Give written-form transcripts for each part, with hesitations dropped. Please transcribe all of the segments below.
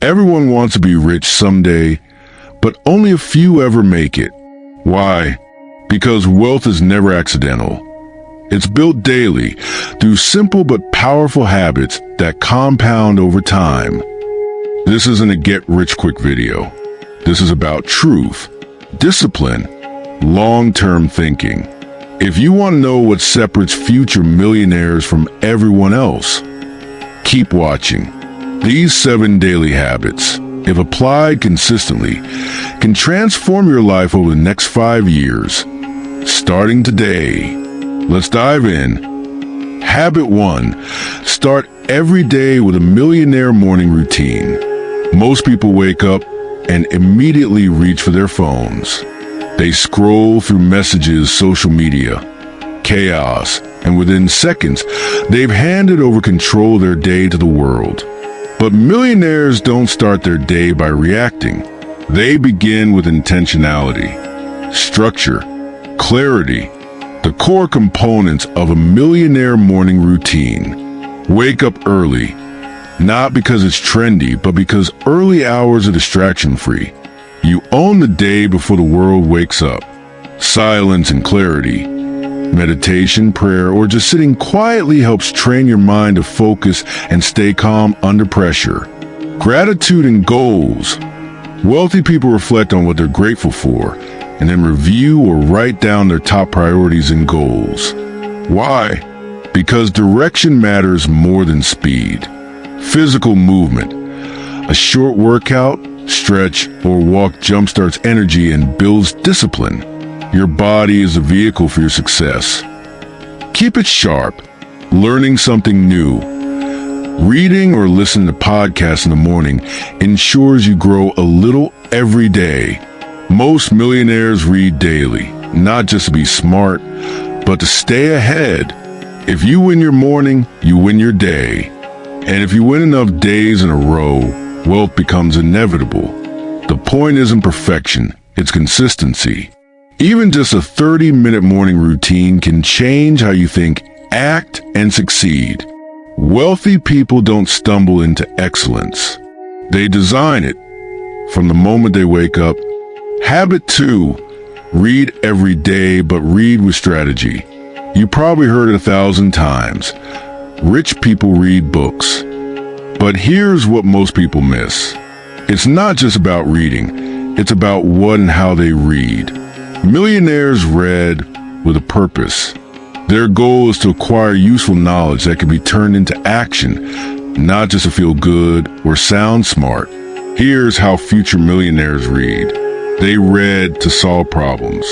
Everyone wants to be rich someday, but only a few ever make it. Why? Because wealth is never accidental. It's built daily through simple but powerful habits that compound over time. This isn't a get-rich-quick video. This is about truth, discipline, long-term thinking. If you want to know what separates future millionaires from everyone else, keep watching. These 7 daily habits, if applied consistently, can transform your life over the next 5 years. Starting today, let's dive in. Habit 1. Start every day with a millionaire morning routine. Most people wake up and immediately reach for their phones. They scroll through messages, social media, chaos, and within seconds, they've handed over control of their day to the world. But millionaires don't start their day by reacting. They begin with intentionality, structure, clarity, the core components of a millionaire morning routine. Wake up early, not because it's trendy, but because early hours are distraction-free. You own the day before the world wakes up. Silence and clarity, meditation, prayer, or just sitting quietly helps train your mind to focus and stay calm under pressure. Gratitude and goals. Wealthy people reflect on what they're grateful for and then review or write down their top priorities and goals. Why? Because direction matters more than speed. Physical movement. A short workout, stretch, or walk jumpstarts energy and builds discipline. Your body is a vehicle for your success. Keep it sharp, learning something new. Reading or listening to podcasts in the morning ensures you grow a little every day. Most millionaires read daily, not just to be smart, but to stay ahead. If you win your morning, you win your day. And if you win enough days in a row, wealth becomes inevitable. The point isn't perfection, it's consistency. Even just a 30-minute morning routine can change how you think, act, and succeed. Wealthy people don't stumble into excellence. They design it from the moment they wake up. Habit 2. Read every day, but read with strategy. You probably heard it 1,000 times. Rich people read books. But here's what most people miss. It's not just about reading. It's about what and how they read. Millionaires read with a purpose. Their goal is to acquire useful knowledge that can be turned into action, not just to feel good or sound smart. Here's how future millionaires read. They read to solve problems.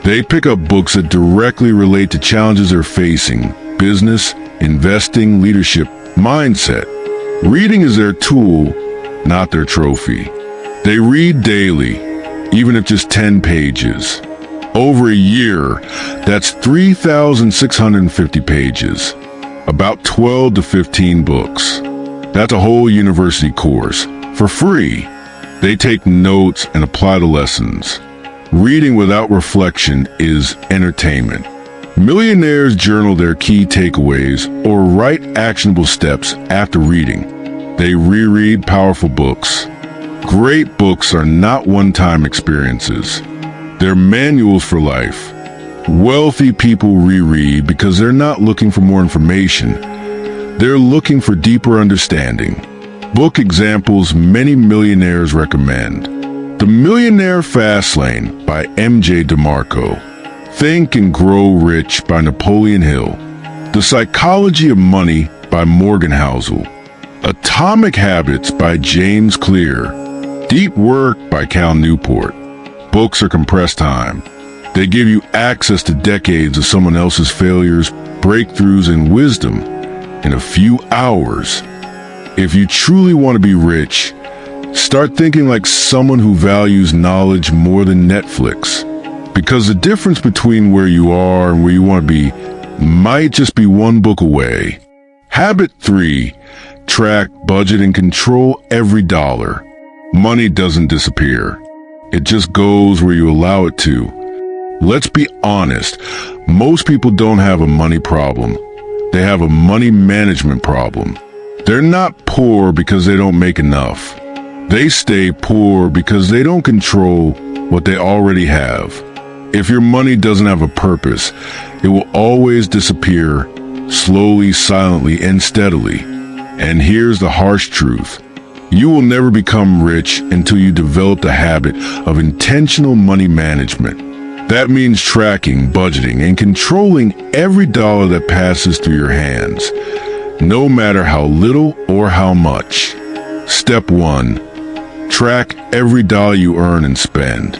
They pick up books that directly relate to challenges they're facing: business, investing, leadership, mindset. Reading is their tool, not their trophy. They read daily, even if just 10 pages. Over a year, that's 3,650 pages. About 12 to 15 books. That's a whole university course, for free. They take notes and apply the lessons. Reading without reflection is entertainment. Millionaires journal their key takeaways or write actionable steps after reading. They reread powerful books. Great books are not one-time experiences. They're manuals for life. Wealthy people reread because they're not looking for more information. They're looking for deeper understanding. Book examples many millionaires recommend. The Millionaire Fastlane by M.J. DeMarco. Think and Grow Rich by Napoleon Hill. The Psychology of Money by Morgan Housel. Atomic Habits by James Clear. Deep Work by Cal Newport. Books are compressed time. They give you access to decades of someone else's failures, breakthroughs, and wisdom in a few hours. If you truly want to be rich, start thinking like someone who values knowledge more than Netflix. Because the difference between where you are and where you want to be might just be one book away. Habit 3. Track, budget, and control every dollar. Money doesn't disappear. It just goes where you allow it to. Let's be honest, most people don't have a money problem. They have a money management problem. They're not poor because they don't make enough. They stay poor because they don't control what they already have. If your money doesn't have a purpose, it will always disappear, slowly, silently, and steadily. And here's the harsh truth. You will never become rich until you develop the habit of intentional money management. That means tracking, budgeting, and controlling every dollar that passes through your hands, no matter how little or how much. Step 1. Track every dollar you earn and spend.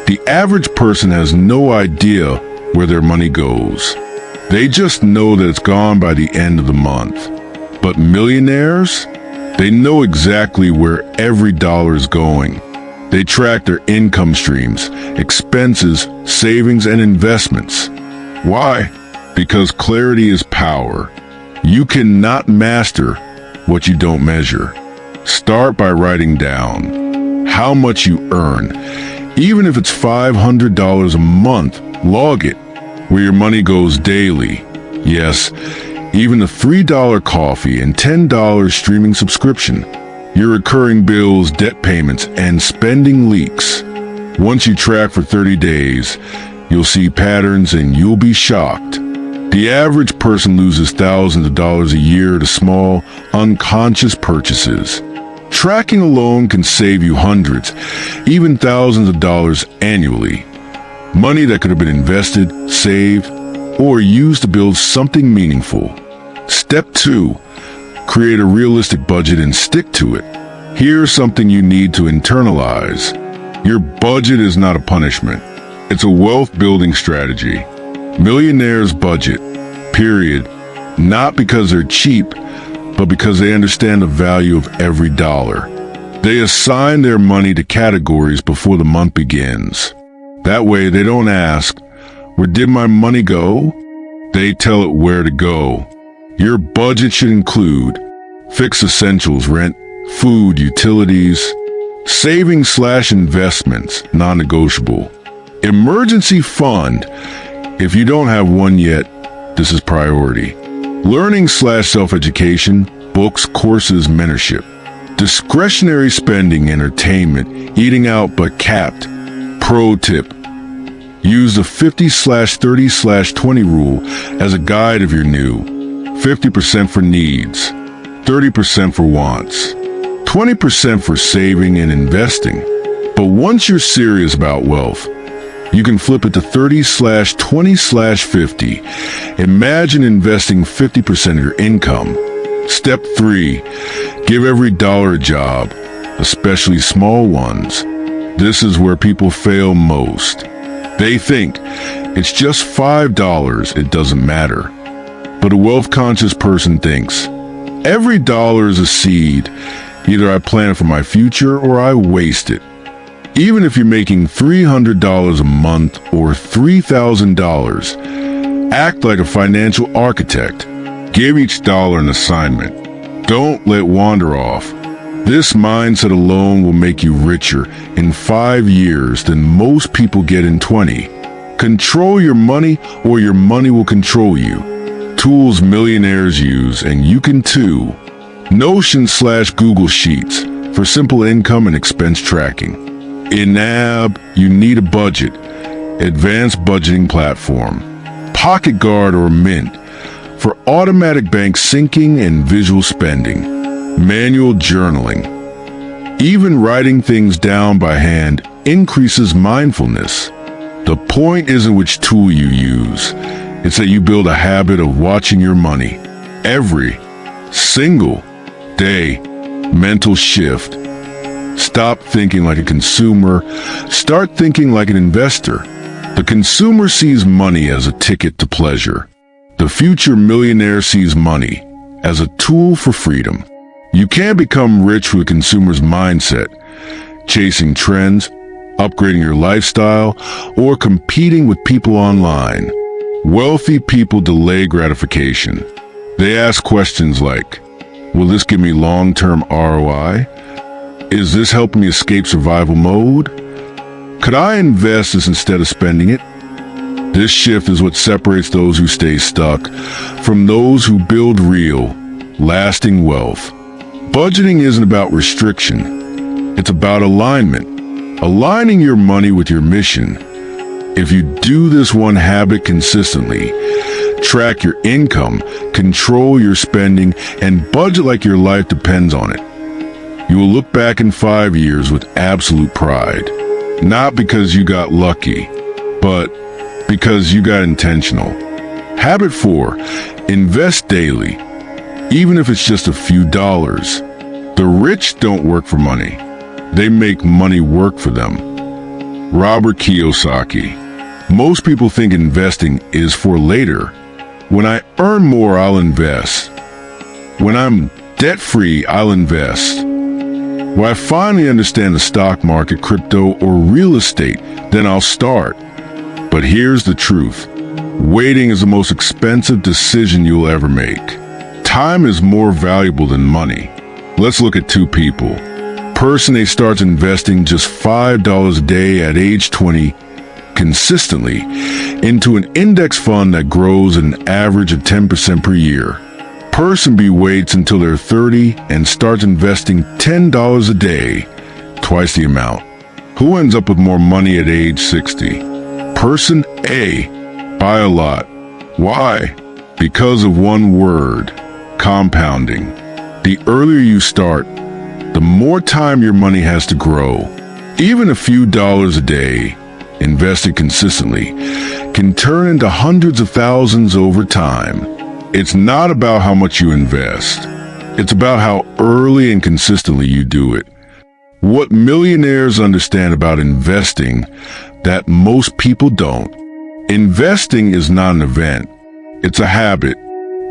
The average person has no idea where their money goes. They just know that it's gone by the end of the month. But millionaires? They know exactly where every dollar is going. They track their income streams, expenses, savings, and investments. Why? Because clarity is power. You cannot master what you don't measure. Start by writing down how much you earn. Even if it's $500 a month, log it. Where your money goes daily. Yes, even the $3 coffee and $10 streaming subscription. Your recurring bills, debt payments, and spending leaks. Once you track for 30 days, you'll see patterns and you'll be shocked. The average person loses thousands of dollars a year to small, unconscious purchases. Tracking alone can save you hundreds, even thousands of dollars annually. Money that could have been invested, saved, or used to build something meaningful. Step 2. Create a realistic budget and stick to it. Here's something you need to internalize. Your budget is not a punishment. It's a wealth-building strategy. Millionaires budget, period. Not because they're cheap, but because they understand the value of every dollar. They assign their money to categories before the month begins. That way they don't ask, "Where did my money go?" They tell it where to go. Your budget should include fixed essentials, rent, food, utilities, savings/investments, non-negotiable. Emergency fund. If you don't have one yet, this is priority. Learning/self-education, books, courses, mentorship. Discretionary spending, entertainment, eating out but capped. Pro tip. Use the 50/30/20 rule as a guide if you're new. 50% for needs, 30% for wants, 20% for saving and investing. But once you're serious about wealth, you can flip it to 30/20/50. Imagine investing 50% of your income. Step 3. Give every dollar a job, especially small ones. This is where people fail most. They think it's just $5, it doesn't matter. But a wealth-conscious person thinks, every dollar is a seed. Either I plan it for my future or I waste it. Even if you're making $300 a month or $3,000, act like a financial architect. Give each dollar an assignment. Don't let wander off. This mindset alone will make you richer in 5 years than most people get in 20. Control your money or your money will control you. Tools millionaires use, and you can too. Notion/Google Sheets for simple income and expense tracking. In AB, you need a budget. Advanced budgeting platform. Pocket Guard or Mint for automatic bank syncing and visual spending. Manual journaling. Even writing things down by hand increases mindfulness. The point isn't which tool you use. It's that you build a habit of watching your money every single day. Mental shift. Stop thinking like a consumer. Start thinking like an investor. The consumer sees money as a ticket to pleasure. The future millionaire sees money as a tool for freedom. You can't become rich with a consumer's mindset, chasing trends, upgrading your lifestyle, or competing with people online. Wealthy people delay gratification. They ask questions like, will this give me long-term ROI? Is this helping me escape survival mode? Could I invest this instead of spending it? This shift is what separates those who stay stuck from those who build real, lasting wealth. Budgeting isn't about restriction. It's about alignment, aligning your money with your mission. If you do this one habit consistently, track your income, control your spending, and budget like your life depends on it, you will look back in 5 years with absolute pride. Not because you got lucky, but because you got intentional. Habit 4, invest daily, even if it's just a few dollars. The rich don't work for money. They make money work for them. Robert Kiyosaki. Most people think investing is for later. When I earn more, I'll invest. When I'm debt-free, I'll invest. When I finally understand the stock market, crypto, or real estate, then I'll start. But here's the truth. Waiting is the most expensive decision you'll ever make. Time is more valuable than money. Let's look at two people. Person A starts investing just $5 a day at age 20, consistently, into an index fund that grows at an average of 10% per year. Person B waits until they're 30 and starts investing $10 a day, twice the amount. Who ends up with more money at age 60? Person A, by a lot. Why? Because of one word, compounding. The earlier you start, the more time your money has to grow. Even a few dollars a day, invested consistently, can turn into hundreds of thousands over time. It's not about how much you invest. It's about how early and consistently you do it. What millionaires understand about investing that most people don't. Investing is not an event. It's a habit.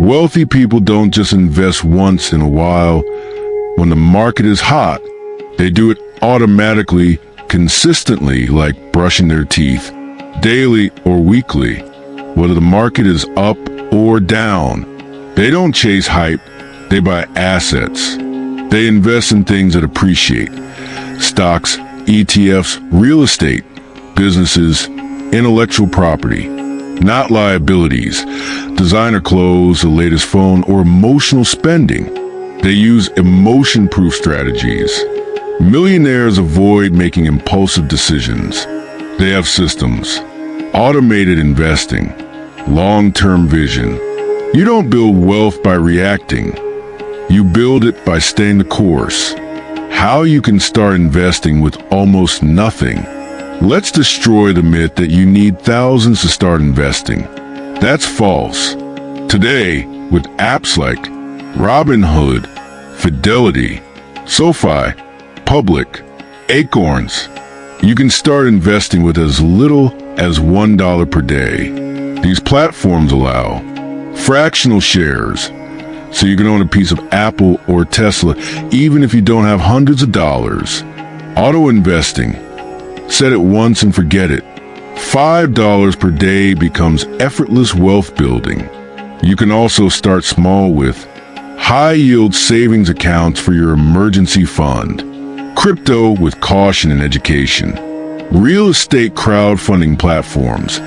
Wealthy people don't just invest once in a while. When the market is hot, they do it automatically, consistently, like brushing their teeth, daily or weekly, whether the market is up or down. They don't chase hype, they buy assets. They invest in things that appreciate. Stocks, ETFs, real estate, businesses, intellectual property, not liabilities, designer clothes, the latest phone, or emotional spending. They use emotion-proof strategies. Millionaires avoid making impulsive decisions. They have systems, automated investing, long-term vision. You don't build wealth by reacting. You build it by staying the course. How you can start investing with almost nothing. Let's destroy the myth that you need thousands to start investing. That's false. Today, with apps like Robinhood, Fidelity, SoFi, Public, Acorns, you can start investing with as little as $1 per day. These platforms allow fractional shares, so you can own a piece of Apple or Tesla even if you don't have hundreds of dollars. Auto investing, set it once and forget it. $5 per day becomes effortless wealth building. You can also start small with high-yield savings accounts for your emergency fund, crypto with caution and education, real estate crowdfunding platforms,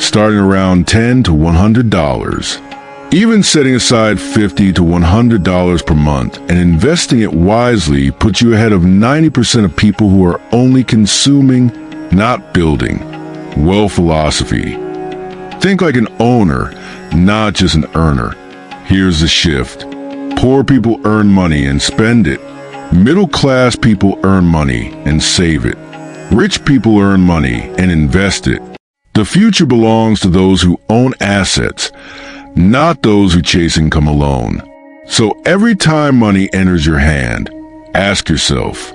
starting around $10 to $100. Even setting aside $50 to $100 per month and investing it wisely puts you ahead of 90% of people who are only consuming, not building. Wealth philosophy. Think like an owner, not just an earner. Here's the shift. Poor people earn money and spend it. Middle-class people earn money and save it. Rich people earn money and invest it. The future belongs to those who own assets, not those who chase income alone. So every time money enters your hand, ask yourself,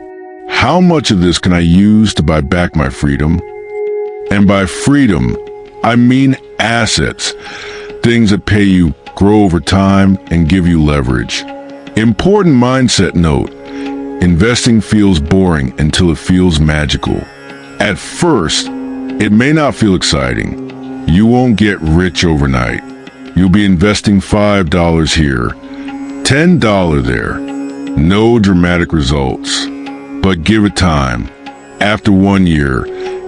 how much of this can I use to buy back my freedom? And by freedom, I mean assets, things that pay you, grow over time, and give you leverage. Important mindset note, investing feels boring until it feels magical. At first, it may not feel exciting. You won't get rich overnight. You'll be investing $5 here, $10 there. No dramatic results. But give it time. After 1 year,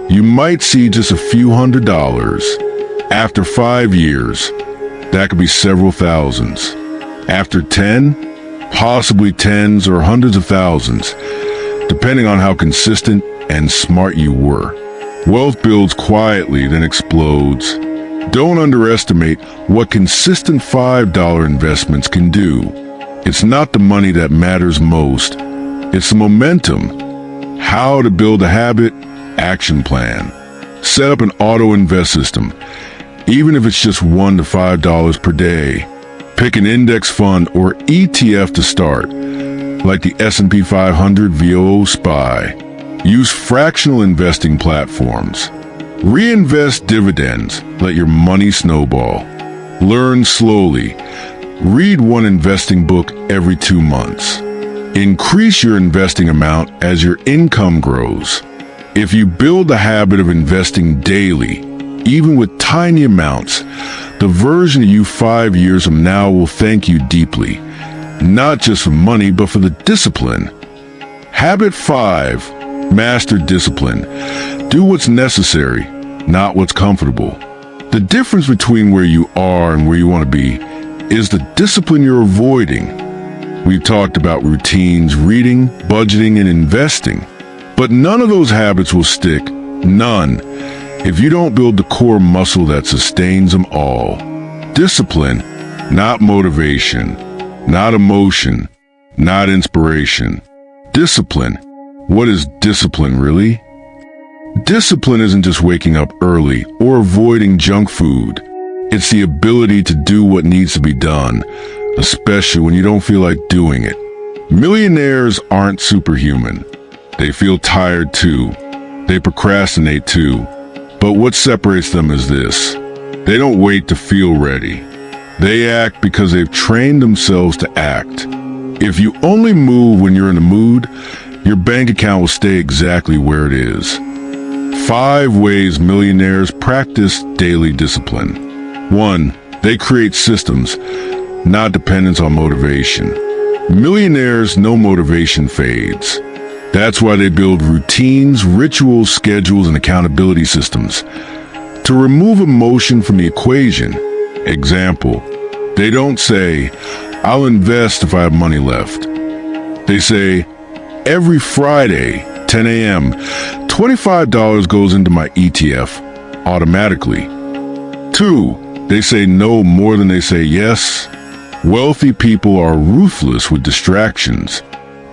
you might see just a few $100s. After 5 years, that could be several thousands. After 10, possibly tens or hundreds of thousands. depending on how consistent and smart you were. Wealth builds quietly, then explodes. Don't underestimate what consistent $5 investments can do. It's not the money that matters most. It's the momentum. How to build a habit, action plan. Set up an auto invest system, even if it's just $1 to $5 per day. Pick an index fund or ETF to start, like the S&P 500 VOO SPY. Use fractional investing platforms. Reinvest dividends. Let your money snowball. Learn slowly. Read one investing book every 2 months. Increase your investing amount as your income grows. If you build the habit of investing daily, even with tiny amounts, the version of you 5 years from now will thank you deeply, not just for money, but for the discipline. Habit 5, master discipline. Do what's necessary, not what's comfortable. The difference between where you are and where you want to be is the discipline you're avoiding. We've talked about routines, reading, budgeting, and investing. But none of those habits will stick. None. If you don't build the core muscle that sustains them all. Discipline, not motivation, not emotion, not inspiration. Discipline. What is discipline really? Discipline isn't just waking up early or avoiding junk food. It's the ability to do what needs to be done, especially when you don't feel like doing it. Millionaires aren't superhuman. They feel tired too. They procrastinate too. But what separates them is this. They don't wait to feel ready. They act because they've trained themselves to act. If you only move when you're in the mood, your bank account will stay exactly where it is. 5 ways millionaires practice daily discipline. 1. They create systems, not dependence on motivation. Millionaires know motivation fades. That's why they build routines, rituals, schedules, and accountability systems. To remove emotion from the equation, example, they don't say, I'll invest if I have money left. They say, every Friday, 10 a.m., $25 goes into my ETF automatically. 2. They say no more than they say yes. Wealthy people are ruthless with distractions.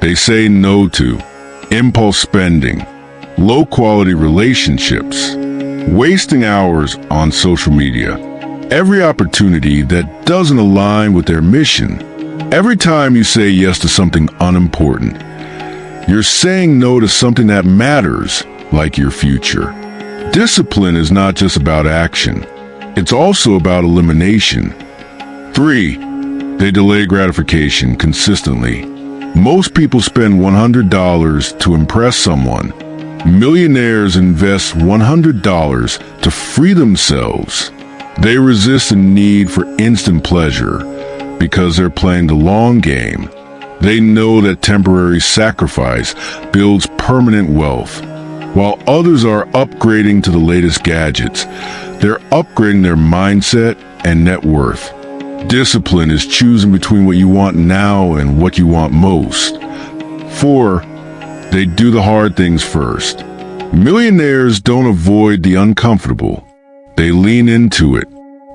They say no to impulse spending, low-quality relationships, wasting hours on social media, every opportunity that doesn't align with their mission. Every time you say yes to something unimportant, you're saying no to something that matters, like your future. Discipline is not just about action. It's also about elimination. 3. They delay gratification consistently. Most people spend $100 to impress someone. Millionaires invest $100 to free themselves. They resist the need for instant pleasure because they're playing the long game. They know that temporary sacrifice builds permanent wealth. While others are upgrading to the latest gadgets, they're upgrading their mindset and net worth. Discipline is choosing between what you want now and what you want most. 4. They do the hard things first. Millionaires don't avoid the uncomfortable. They lean into it.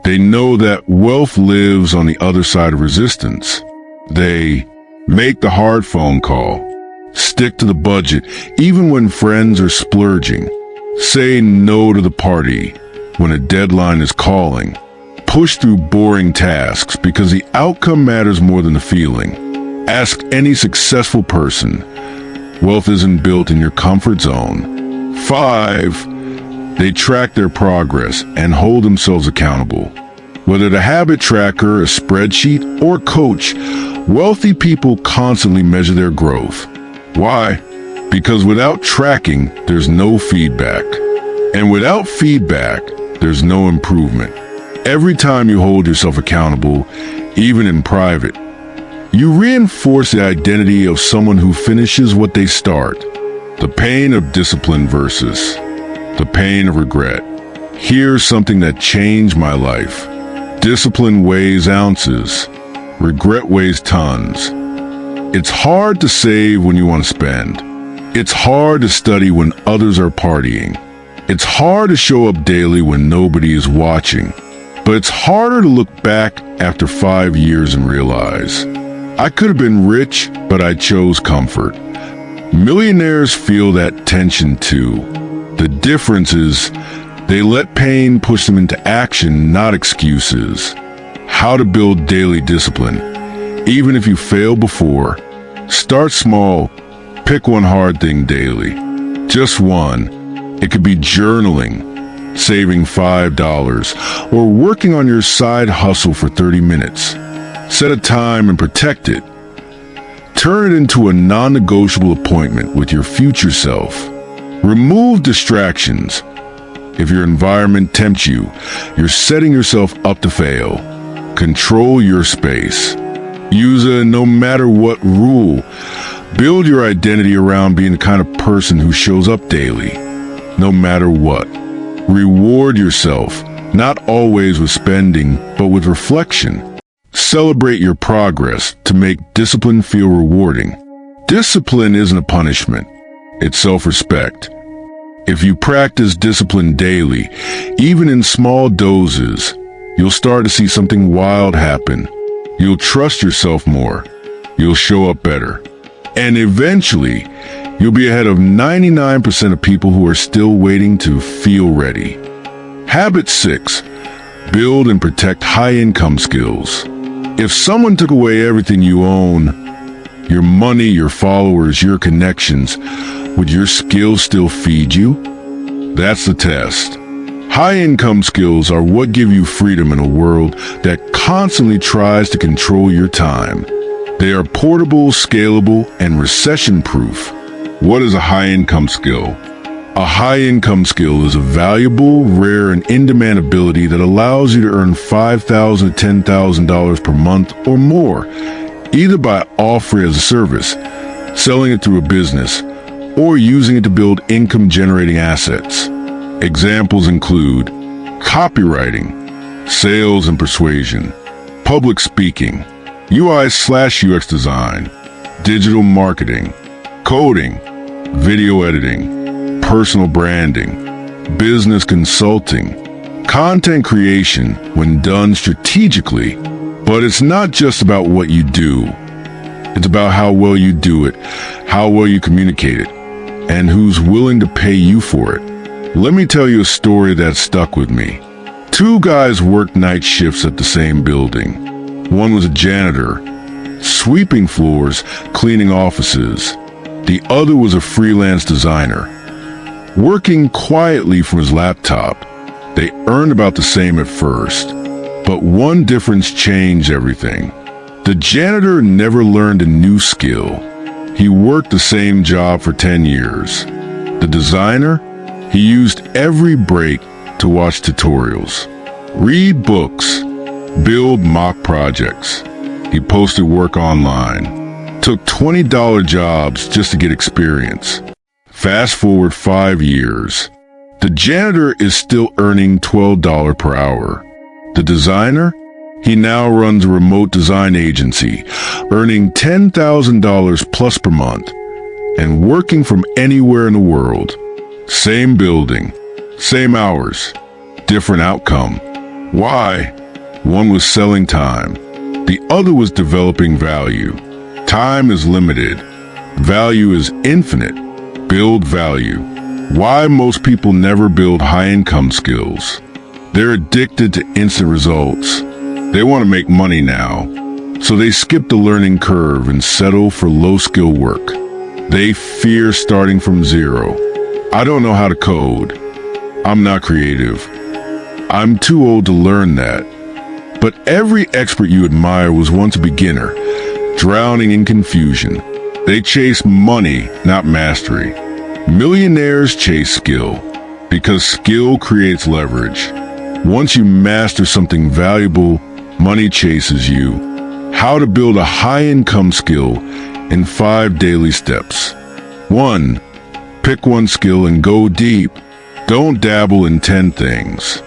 They know that wealth lives on the other side of resistance. They make the hard phone call. Stick to the budget even when friends are splurging. Say no to the party when a deadline is calling. Push through boring tasks because the outcome matters more than the feeling. Ask any successful person. Wealth isn't built in your comfort zone. 5. They track their progress and hold themselves accountable. Whether the habit tracker, a spreadsheet, or coach, wealthy people constantly measure their growth. Why? Because without tracking, there's no feedback. And without feedback, there's no improvement. Every time you hold yourself accountable, even in private, you reinforce the identity of someone who finishes what they start. The pain of discipline versus the pain of regret. Here's something that changed my life. Discipline weighs ounces. Regret weighs tons. It's hard to save when you want to spend. It's hard to study when others are partying. It's hard to show up daily when nobody is watching. But it's harder to look back after 5 years and realize, I could have been rich, but I chose comfort. Millionaires feel that tension too. The difference is they let pain push them into action, not excuses. How to build daily discipline. Even if you failed before, start small. Pick one hard thing daily. Just one. It could be journaling, saving $5, or working on your side hustle for 30 minutes. Set a time and protect it. Turn it into a non-negotiable appointment with your future self. Remove distractions. If your environment tempts you, you're setting yourself up to fail. Control your space. Use a no matter what rule. Build your identity around being the kind of person who shows up daily, no matter what. Reward yourself, not always with spending, but with reflection. Celebrate your progress to make discipline feel rewarding. Discipline isn't a punishment, it's self-respect. If you practice discipline daily, even in small doses, you'll start to see something wild happen. You'll trust yourself more. You'll show up better. And eventually, you'll be ahead of 99% of people who are still waiting to feel ready. Habit 6. Build and protect high-income skills. If someone took away everything you own, your money, your followers, your connections, would your skills still feed you? That's the test. High-income skills are what give you freedom in a world that constantly tries to control your time. They are portable, scalable, and recession-proof. What is a high-income skill? A high-income skill is a valuable, rare, and in-demand ability that allows you to earn $5,000 to $10,000 per month or more, either by offering it as a service, selling it through a business, or using it to build income-generating assets. Examples include copywriting, sales and persuasion, public speaking, UI/UX design, digital marketing, coding, video editing, personal branding, business consulting, content creation when done strategically. But it's not just about what you do. It's about how well you do it, how well you communicate it, and who's willing to pay you for it. Let me tell you a story that stuck with me. Two guys worked night shifts at the same building. One was a janitor, sweeping floors, cleaning offices. The other was a freelance designer, working quietly from his laptop. They earned about the same at first, but one difference changed everything. The janitor never learned a new skill. He worked the same job for 10 years. The designer, he used every break to watch tutorials, read books, build mock projects. He posted work online, took $20 jobs just to get experience. Fast forward 5 years. The janitor is still earning $12 per hour. The designer, he now runs a remote design agency, earning $10,000 plus per month, and working from anywhere in the world. Same building, same hours, different outcome. Why? One was selling time. The other was developing value. Time is limited. Value is infinite. Build value. Why most people never build high-income skills? They're addicted to instant results. They want to make money now, so they skip the learning curve and settle for low-skill work. They fear starting from zero. I don't know how to code. I'm not creative. I'm too old to learn that. But every expert you admire was once a beginner, drowning in confusion. They chase money, not mastery. Millionaires chase skill, because skill creates leverage. Once you master something valuable, money chases you. How to build a high-income skill in 5 daily steps. 1. Pick one skill and go deep. Don't dabble in 10 things.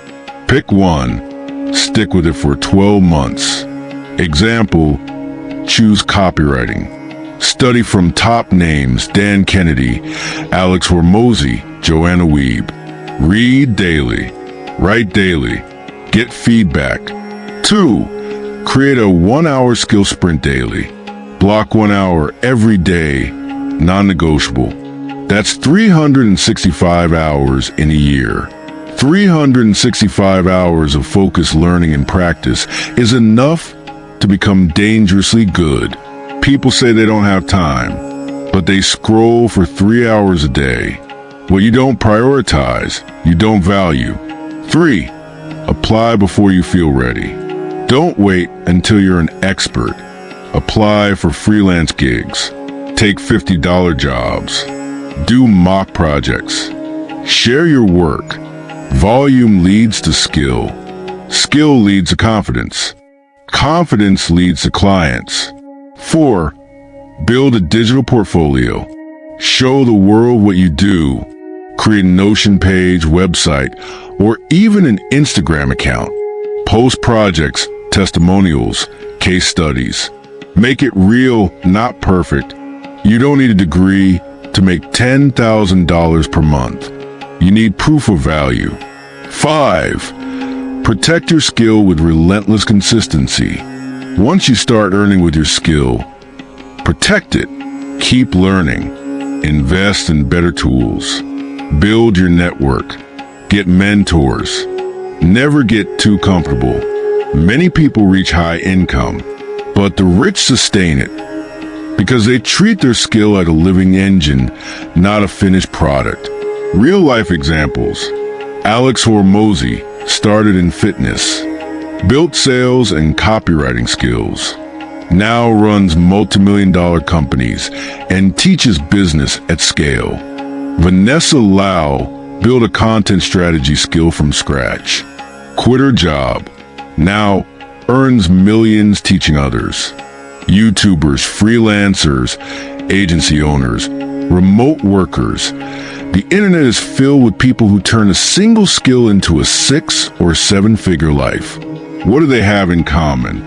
Pick one. Stick with it for 12 months. Example, choose copywriting. Study from top names: Dan Kennedy, Alex Hormozy, Joanna Wiebe. Read daily. Write daily. Get feedback. 2. Create a 1-hour skill sprint daily. Block 1 hour every day, non-negotiable. That's 365 hours in a year. 365 hours of focused learning and practice is enough to become dangerously good. People say they don't have time, but they scroll for 3 hours a day. What you don't prioritize, you don't value. 3. Apply before you feel ready. Don't wait until you're an expert. Apply for freelance gigs. Take $50 jobs. Do mock projects. Share your work. Volume leads to skill. Skill leads to confidence. Confidence leads to clients. 4. Build a digital portfolio. Show the world what you do. Create a Notion page, website, or even an Instagram account. Post projects, testimonials, case studies. Make it real, not perfect. You don't need a degree to make $10,000 per month. You need proof of value. 5. Protect your skill with relentless consistency. Once you start earning with your skill, protect it. Keep learning. Invest in better tools. Build your network. Get mentors. Never get too comfortable. Many people reach high income, but the rich sustain it because they treat their skill like a living engine, not a finished product. Real life examples. Alex Hormozy started in fitness, built sales and copywriting skills, now runs multi-million-dollar companies and teaches business at scale. Vanessa Lau built a content strategy skill from scratch, quit her job, now earns millions teaching others. YouTubers, freelancers, agency owners, remote workers. The internet is filled with people who turn a single skill into a 6 or 7-figure life. What do they have in common?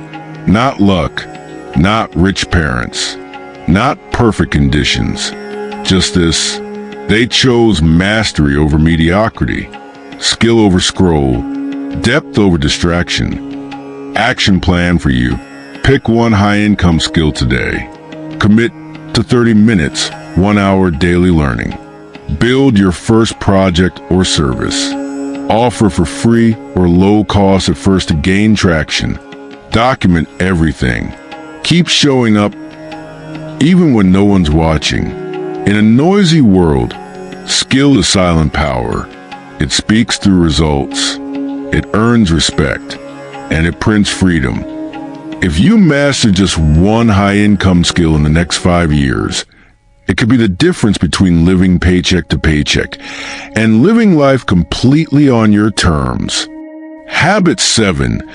Not luck, not rich parents, not perfect conditions. Just this: they chose mastery over mediocrity, skill over scroll, depth over distraction. Action plan for you. Pick one high-income skill today. Commit to 30 minutes, 1 hour daily learning. Build your first project or service. Offer for free or low cost at first to gain traction. Document everything. Keep showing up even when no one's watching. In a noisy world, skill is silent power. It speaks through results. It earns respect, and it prints freedom. If you master just one high-income skill in the next 5 years, it could be the difference between living paycheck to paycheck and living life completely on your terms. Habit 7.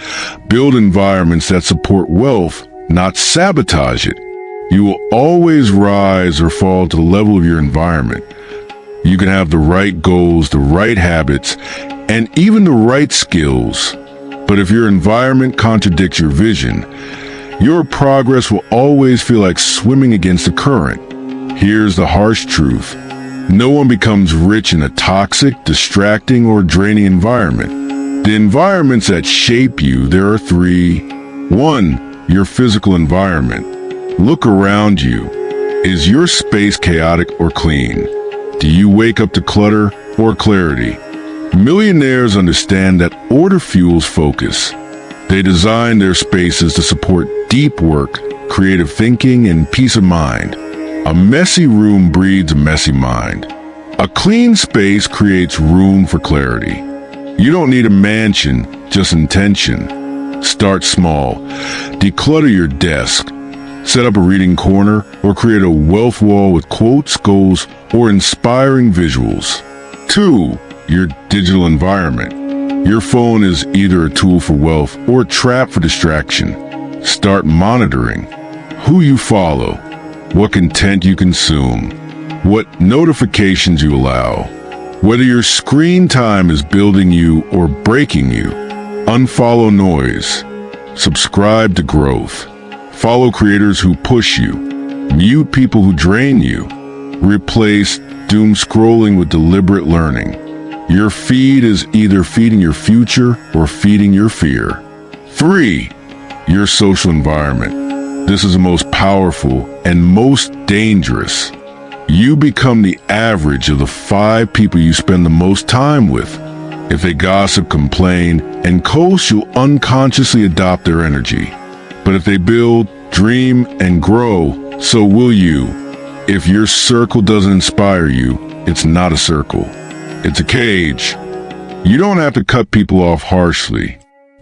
Build environments that support wealth, not sabotage it. You will always rise or fall to the level of your environment. You can have the right goals, the right habits, and even the right skills. But if your environment contradicts your vision, your progress will always feel like swimming against the current. Here's the harsh truth. No one becomes rich in a toxic, distracting, or draining environment. The environments that shape you, there are 3. 1. Your physical environment. Look around you. Is your space chaotic or clean? Do you wake up to clutter or clarity? Millionaires understand that order fuels focus. They design their spaces to support deep work, creative thinking, and peace of mind. A messy room breeds a messy mind. A clean space creates room for clarity. You don't need a mansion, just intention. Start small. Declutter your desk. Set up a reading corner or create a wealth wall with quotes, goals, or inspiring visuals. 2. Your digital environment. Your phone is either a tool for wealth or a trap for distraction. Start monitoring who you follow, what content you consume, what notifications you allow. Whether your screen time is building you or breaking you, unfollow noise. Subscribe to growth. Follow creators who push you, Mute people who drain you. Replace doom scrolling with deliberate learning. Your feed is either feeding your future or feeding your fear. 3. Your social environment. This is the most powerful and most dangerous. You become the average of the 5 people you spend the most time with. If they gossip, complain, and coast, you'll unconsciously adopt their energy. But if they build, dream, and grow, so will you. If your circle doesn't inspire you, it's not a circle. It's a cage. You don't have to cut people off harshly.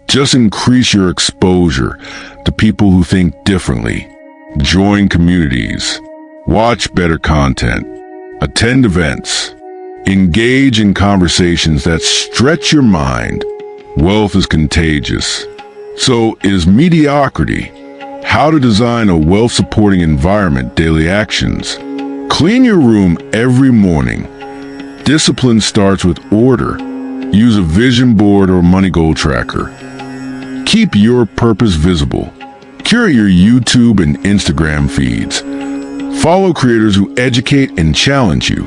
Just increase your exposure to people who think differently. Join communities. Watch better content. Attend events. Engage in conversations that stretch your mind. Wealth is contagious. So is mediocrity. How to design a wealth-supporting environment. Daily actions. Clean your room every morning. Discipline starts with order. Use a vision board or money goal tracker. Keep your purpose visible. Curate your YouTube and Instagram feeds. Follow creators who educate and challenge you.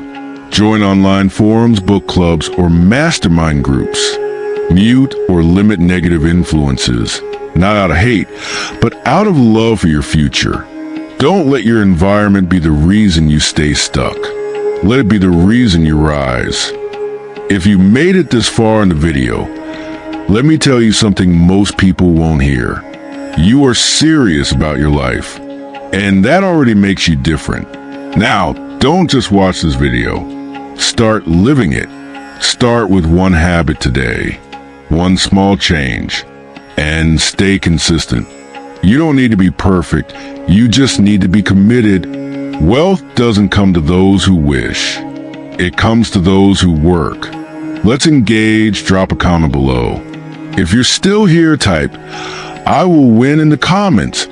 Join online forums, book clubs, or mastermind groups. Mute or limit negative influences, not out of hate, but out of love for your future. Don't let your environment be the reason you stay stuck. Let it be the reason you rise. If you made it this far in the video, let me tell you something most people won't hear. You are serious about your life, and that already makes you different. Now, don't just watch this video. Start living it. Start with one habit today, one small change, and stay consistent. You don't need to be perfect. You just need to be committed. Wealth doesn't come to those who wish. It comes to those who work. Let's engage. Drop a comment below. If you're still here, type, "I will win" in the comments.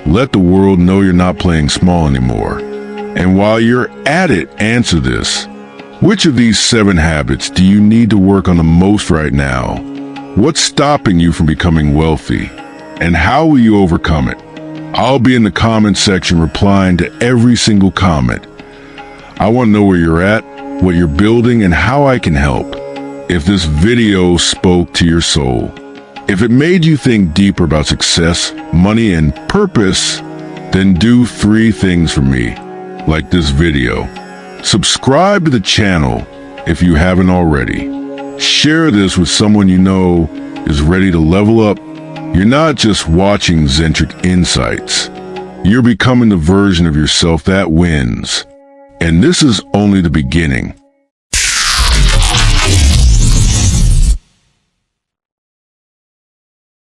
Let the world know you're not playing small anymore. And while you're at it, answer this. Which of these 7 habits do you need to work on the most right now? What's stopping you from becoming wealthy? And how will you overcome it? I'll be in the comment section replying to every single comment. I want to know where you're at, what you're building, and how I can help. If this video spoke to your soul, if it made you think deeper about success, money, and purpose, then do 3 things for me, like this video. Subscribe to the channel if you haven't already. Share this with someone you know is ready to level up. You're not just watching Zentric Insights. You're becoming the version of yourself that wins. And this is only the beginning.